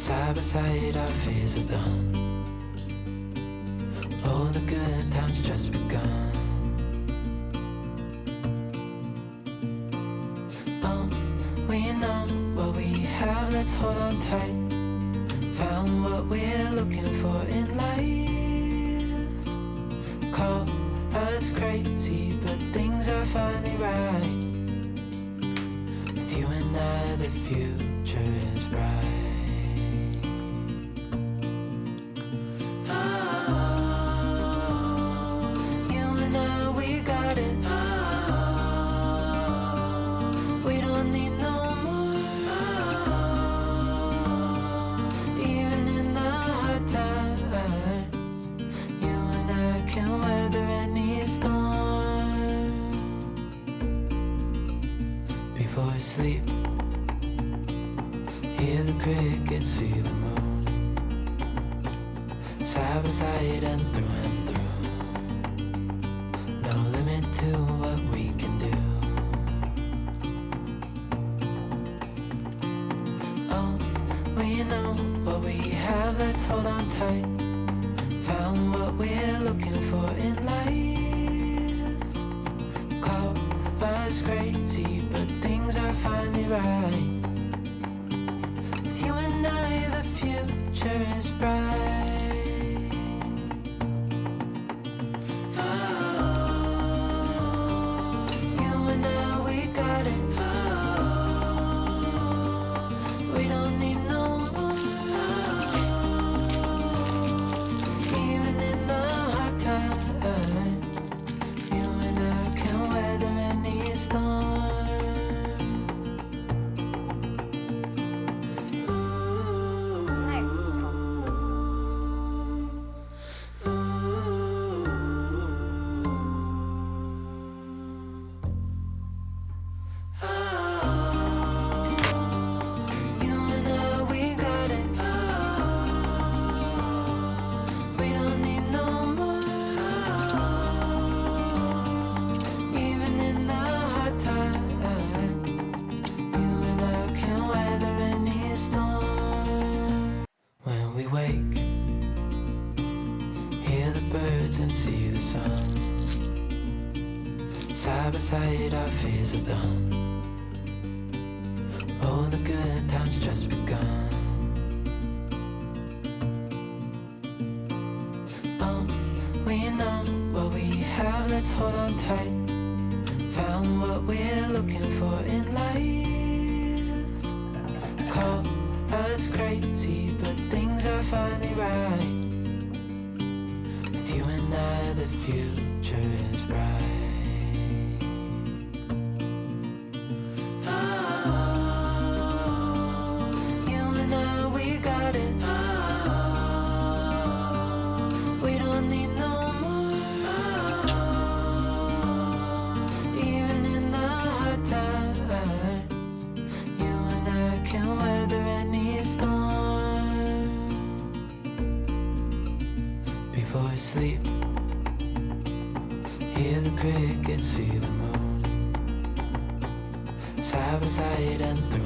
Side by side our fears are done. All the good times just begun. We know what we have, let's hold on tight. Found what we're looking for in life. Call us crazy, but things are finally right. With you and I, the future is bright. Sleep, hear the crickets, see the moon. Side by side and through. No limit to what we can do. Oh, we know what we have, let's hold on tight. Found what we're looking for in life. Call us crazy, but things are finally right. With you and I, the future is bright. You and I, we got it. We don't need no more. Even in the hard times, you and I can weather any storm. And see the sun. Side by side our fears are done. All the good times just begun. We know what we have, let's hold on tight. Found what we're looking for in life. Call us crazy, but things are finally right. You and I, the future is bright. You and I, we got it. We don't need no more. Even in the hard times, you and I can weather any storm. Before I sleep, hear the crickets, see the moon. Side by side and through.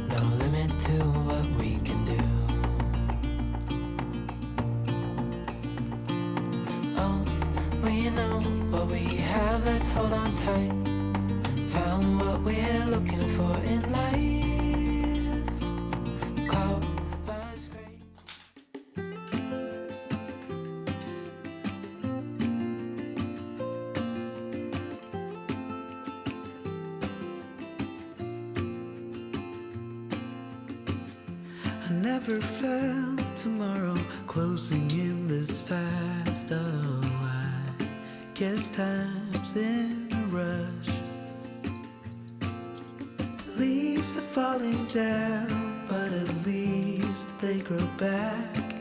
No limit to what we can do. Oh, we know what we have, let's hold on tight. Found what we're looking for in life. Call us great. I never felt tomorrow closing in this fast. Oh, I guess time's in a rush. Leaves are falling down, but at least they grow back.